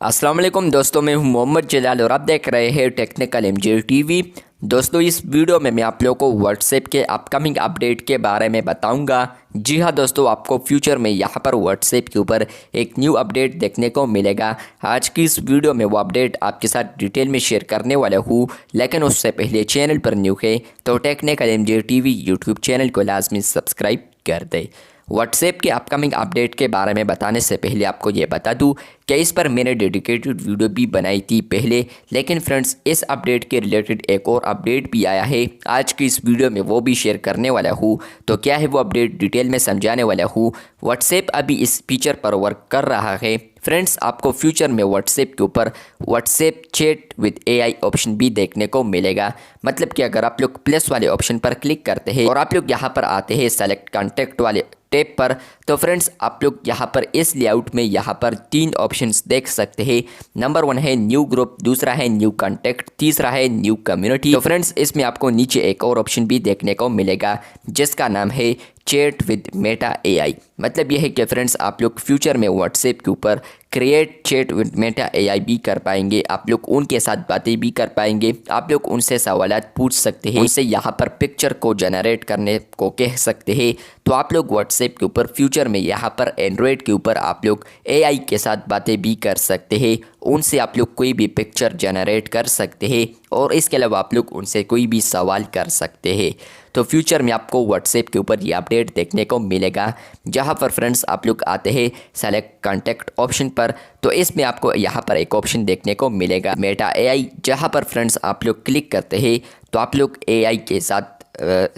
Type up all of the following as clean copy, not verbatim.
अस्सलाम वालेकुम दोस्तों, मैं हूं मोहम्मद जलाल और आप देख रहे हैं टेक्निकल एमजे टीवी। दोस्तों, इस वीडियो में मैं आप लोगों को व्हाट्सएप के अपकमिंग अपडेट के बारे में बताऊंगा। जी हां दोस्तों, आपको फ्यूचर में यहां पर व्हाट्सएप के ऊपर एक न्यू अपडेट देखने को मिलेगा। आज की इस वीडियो में वो अपडेट आपके साथ डिटेल में शेयर करने वाला हूं, लेकिन उससे पहले चैनल पर न्यू है तो technical MJ TV YouTube channel को लाजमी सब्सक्राइब कर दे। व्हाट्सएप के अपकमिंग अपडेट के बारे में बताने से पहले आपको ये बता दूं कि इस पर मैंने डेडिकेटेड वीडियो भी बनाई थी पहले, लेकिन फ्रेंड्स इस अपडेट के रिलेटेड एक और अपडेट भी आया है। आज की इस वीडियो में वो भी शेयर करने वाला हूँ। तो क्या है वो अपडेट, डिटेल में समझाने वाला हूँ। व्हाट्सएप अभी इस फीचर पर वर्क कर रहा है। फ्रेंड्स, आपको फ्यूचर में व्हाट्सएप के ऊपर WhatsApp chat with AI option भी देखने को मिलेगा। मतलब कि अगर आप लोग प्लस वाले ऑप्शन पर क्लिक करते हैं और आप लोग यहाँ पर आते हैं सेलेक्ट कॉन्टैक्ट वाले टैब पर, तो फ्रेंड्स आप लोग यहाँ पर इस लेआउट में यहाँ पर तीन ऑप्शंस देख सकते हैं। नंबर 1 है न्यू ग्रुप, दूसरा है न्यू कॉन्टैक्ट, तीसरा है न्यू कम्युनिटी। तो फ्रेंड्स इसमें आपको नीचे एक और ऑप्शन भी देखने को मिलेगा जिसका नाम है चैट विद मेटा एआई। मतलब यह है कि फ्रेंड्स आप लोग फ्यूचर में व्हाट्सएप के ऊपर create chat with Meta AI भी कर पाएंगे। आप लोग उनके साथ बातें भी कर पाएंगे, आप लोग उनसे सवालात पूछ सकते हैं, उनसे यहाँ पर पिक्चर को जनरेट करने को कह सकते हैं। तो आप लोग व्हाट्सएप के ऊपर फ्यूचर में यहाँ पर एंड्रॉयड के ऊपर आप लोग एआई के साथ बातें भी कर सकते हैं, उनसे आप लोग कोई भी पिक्चर जनरेट कर सकते हैं और इसके अलावा आप लोग उनसे कोई भी सवाल कर सकते हैं। तो फ्यूचर में आपको व्हाट्सएप के ऊपर ये अपडेट देखने को मिलेगा। जहाँ पर फ्रेंड्स आप लोग आते हैं सेलेक्ट कॉन्टैक्ट ऑप्शन पर, तो इसमें आपको यहाँ पर एक ऑप्शन देखने को मिलेगा मेटा एआई। जहाँ पर फ्रेंड्स आप लोग क्लिक करते हैं तो आप लोग एआई के साथ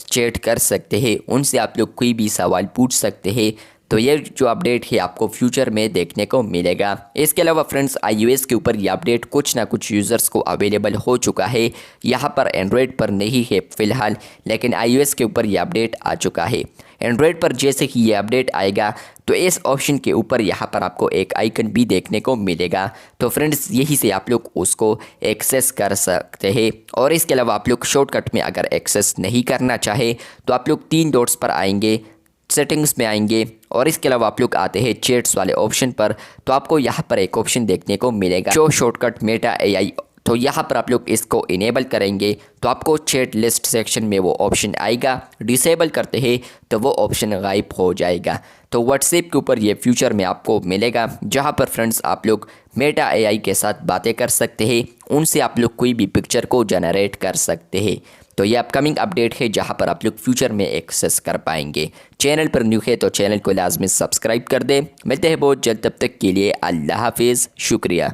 चैट कर सकते हैं, उनसे आप लोग कोई भी सवाल पूछ सकते हैं। तो ये जो अपडेट है आपको फ्यूचर में देखने को मिलेगा। इसके अलावा फ्रेंड्स iOS के ऊपर ये अपडेट कुछ ना कुछ यूज़र्स को अवेलेबल हो चुका है। यहाँ पर एंड्रॉयड पर नहीं है फ़िलहाल, लेकिन iOS के ऊपर ये अपडेट आ चुका है। एंड्रॉयड पर जैसे ही ये अपडेट आएगा तो इस ऑप्शन के ऊपर यहाँ पर आपको एक आइकन भी देखने को मिलेगा। तो फ्रेंड्स यही से आप लोग उसको एक्सेस कर सकते हैं। और इसके अलावा आप लोग शॉर्टकट में अगर एक्सेस नहीं करना चाहे तो आप लोग 3 डॉट्स पर आएंगे, सेटिंग्स में आएंगे और इसके अलावा आप लोग आते हैं चैट्स वाले ऑप्शन पर, तो आपको यहाँ पर एक ऑप्शन देखने को मिलेगा शो शॉर्टकट मेटा एआई। तो यहाँ पर आप लोग इसको इनेबल करेंगे तो आपको चैट लिस्ट सेक्शन में वो ऑप्शन आएगा। डिसेबल करते हैं तो वो ऑप्शन गायब हो जाएगा। तो व्हाट्सएप के ऊपर ये फ्यूचर में आपको मिलेगा, जहाँ पर फ्रेंड्स आप लोग मेटा एआई के साथ बातें कर सकते हैं, उनसे आप लोग कोई भी पिक्चर को जनरेट कर सकते हैं। तो ये अपकमिंग अपडेट है जहाँ पर आप लोग फ्यूचर में एक्सेस कर पाएंगे। चैनल पर न्यू है तो चैनल को लाजमी सब्सक्राइब कर दें। मिलते हैं बहुत जल्द, तब तक के लिए अल्लाह हाफिज़, शुक्रिया।